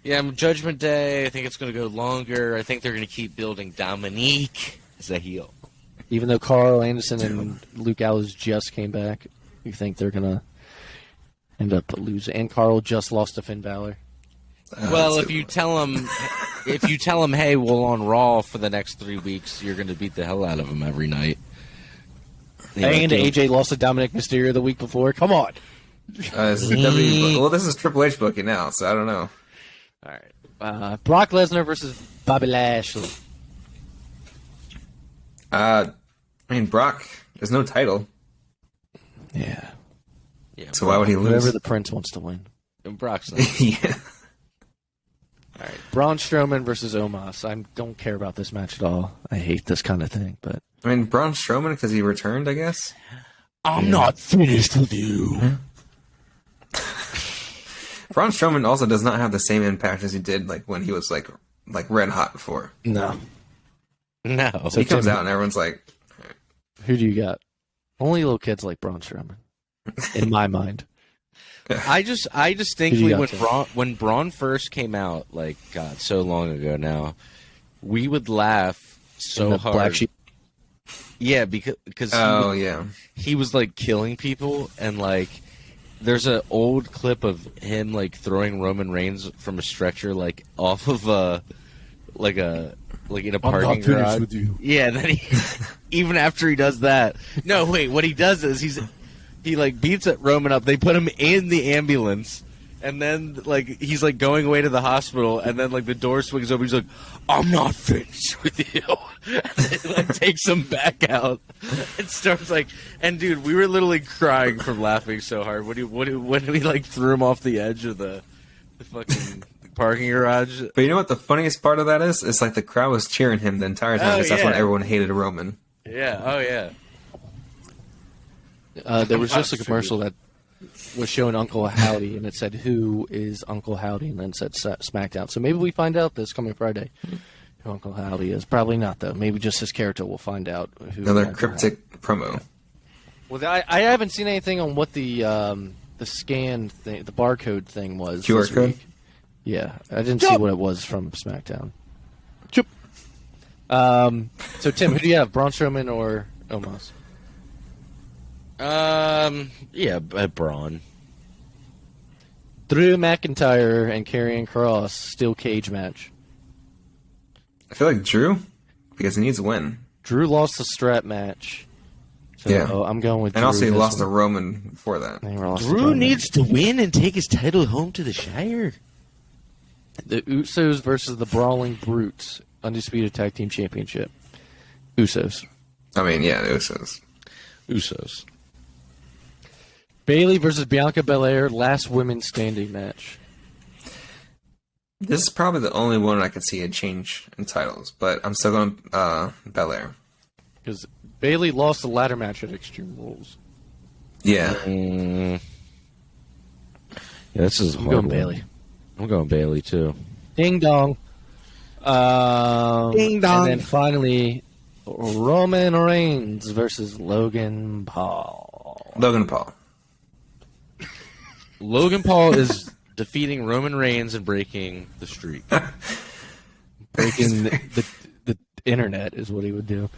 Yeah, Judgment Day, I think it's going to go longer. I think they're going to keep building Dominique as a heel. Even though Carl Anderson and Luke Gallows just came back, you think they're going to end up losing? And Carl just lost to Finn Balor. Well, if you tell him, hey, we'll on Raw for the next 3 weeks, you're going to beat the hell out of him every night. And AJ lost to Dominic Mysterio the week before. Come on. This is this is Triple H booking now, so I don't know. All right. Brock Lesnar versus Bobby Lashley. I mean, Brock, there's no title. Yeah. So why would he lose? Whoever the Prince wants to win. And Brock's not. Yeah. All right. Braun Strowman versus Omos. I don't care about this match at all. I hate this kind of thing, but... I mean, Braun Strowman, because he returned, I guess? I'm not finished with you. Braun Strowman also does not have the same impact as he did like when he was like red hot before. No. So he comes out and everyone's like, who do you got? Only little kids like Braun Strowman, in my mind. I distinctly when Braun first came out, like God, so long ago now, we would laugh so hard. Black Sheep. Yeah, because Oh yeah. he was like killing people, and like there's an old clip of him like throwing Roman Reigns from a stretcher like off of like in a parking garage. with you. Yeah, and then he even after he does that. No, wait, what he does is he like beats Roman up. They put him in the ambulance. And then, like, he's, like, going away to the hospital, and then, like, the door swings open. He's like, I'm not finished with you. And then, like, takes him back out and starts, like, and, dude, we were literally crying from laughing so hard when we, like, threw him off the edge of the fucking parking garage. But you know what the funniest part of that is? It's like the crowd was cheering him the entire time because that's when everyone hated Roman. Yeah, oh, yeah. There was just a commercial that was showing Uncle Howdy, and it said, "Who is Uncle Howdy?" and then it said Smackdown. So maybe we find out this coming Friday who Uncle Howdy is. Probably not, though. Maybe just his character. We'll find out. Another cryptic promo. Well, I haven't seen anything on what the scan thing, the barcode thing was. QR this code? week. Yeah, I didn't see what it was from SmackDown. Chup. So Tim, who do you have, Braun Strowman or Omos? Braun. Drew McIntyre and Karrion Kross steel cage match. I feel like Drew, because he needs a win. Drew lost the strap match. So Yeah. I'm going with Drew. And also he this lost to one. Roman before that. And he lost to Drew Roman. needs to win and take his title home to the Shire. The Usos versus the Brawling Brutes, Undisputed Tag Team Championship. Usos. I mean, yeah, it was. Usos. Bayley versus Bianca Belair, last women's standing match. This is probably the only one I could see a change in titles, but I'm still going Belair. Because Bayley lost the ladder match at Extreme Rules. Yeah. Yeah, this is a I'm hard going one. Bayley. I'm going Bailey too. Ding dong. Ding dong. And then finally, Roman Reigns versus Logan Paul. Logan Paul. Logan Paul is defeating Roman Reigns and breaking the streak. Breaking the internet is what he would do.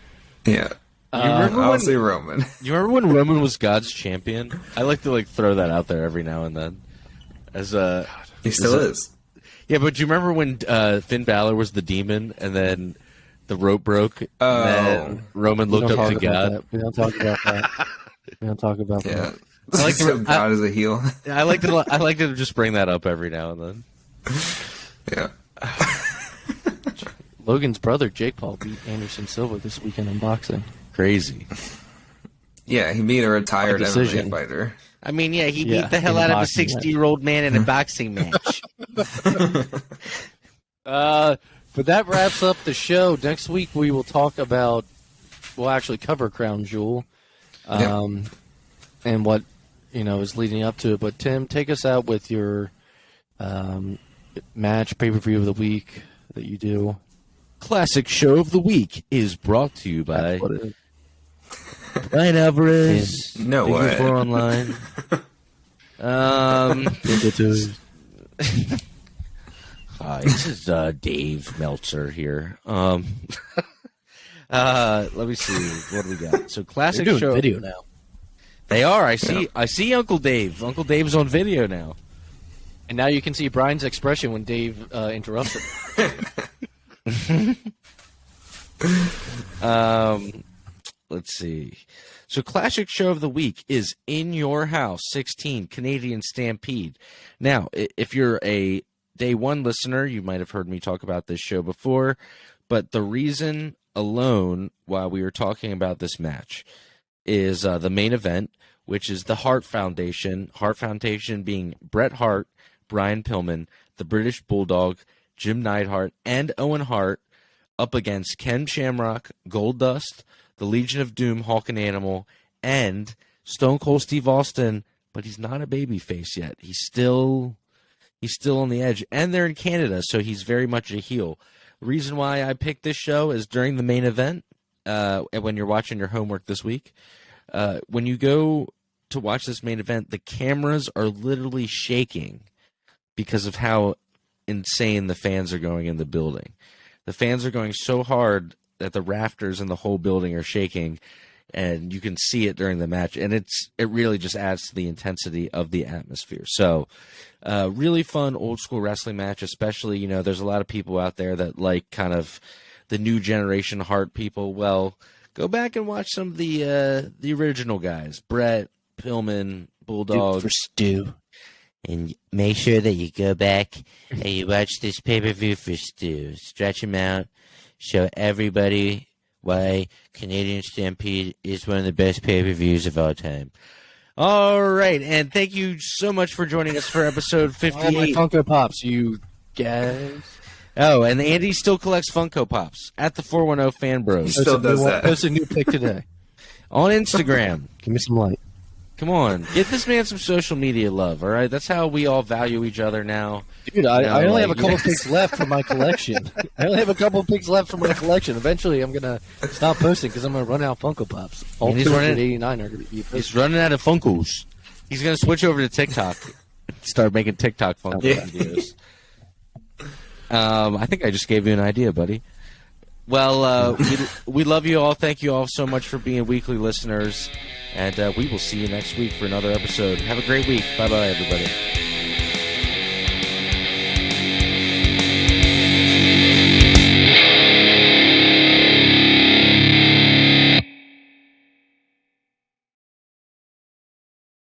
Yeah. I'll say Roman. You remember when Roman was God's champion? I like to throw that out there every now and then. He still is. Yeah, but do you remember when Finn Balor was the demon and then the rope broke and then Roman looked up to God? We don't talk about that. We don't talk about Yeah. that. I like So to- God is a heel. I like to just bring that up every now and then. Yeah. Logan's brother, Jake Paul, beat Anderson Silva this weekend in boxing. Crazy. Yeah, he beat a retired A decision. MMA fighter. I mean, yeah, he Yeah, beat the hell in a out of a boxing match. 60-year-old man in a boxing match. But that wraps up the show. Next week we will talk about, we'll actually cover Crown Jewel, and what is leading up to it. But Tim, take us out with your match pay-per-view of the week that you do. Classic Show of the Week is brought to you by That's what it is. Ryan Alvarez. No Figure way. 4 Online. Hi, this is Dave Meltzer here. Let me see. What do we got? So classic They're doing show. video now. They are. I see Uncle Dave. Uncle Dave's on video now. And now you can see Brian's expression when Dave interrupts it. Let's see. So classic show of the week is In Your House 16 Canadian Stampede. Now, if you're a day one listener, you might have heard me talk about this show before, but the reason alone why we were talking about this match is the main event, which is the Hart Foundation. Hart Foundation being Bret Hart, Brian Pillman, the British Bulldog, Jim Neidhart, and Owen Hart up against Ken Shamrock, Goldust, the Legion of Doom, Hawk and Animal, and Stone Cold Steve Austin, but he's not a babyface yet. He's still on the edge, and they're in Canada, so he's very much a heel. The reason why I picked this show is during the main event, when you're watching your homework this week, when you go to watch this main event, the cameras are literally shaking because of how insane the fans are going in the building. The fans are going so hard that the rafters in the whole building are shaking, and you can see it during the match, and it really just adds to the intensity of the atmosphere. So, really fun old school wrestling match, especially, there's a lot of people out there that like kind of the new generation Hart people. Well, go back and watch some of the original guys, Brett, Pillman, Bulldog. Duke for Stu. And make sure that you go back and you watch this pay-per-view for Stu. Stretch him out. Show everybody why Canadian Stampede is one of the best pay-per-views of all time. All right, and thank you so much for joining us for episode 58. All my Funko Pops, you guys. Oh, and Andy still collects Funko Pops at the 410 Fan Bros. He still does that. Post a new pic today. On Instagram. Give me some light. Come on, get this man some social media love, all right? That's how we all value each other now. Dude, I only have a couple pics left from my collection. Eventually, I'm going to stop posting because I'm going to run out of Funko Pops. All 289 are going to be posted. He's running out of Funkos. He's going to switch over to TikTok and start making TikTok Funko videos. I think I just gave you an idea, buddy. Well, we love you all. Thank you all so much for being weekly listeners. And we will see you next week for another episode. Have a great week. Bye-bye, everybody.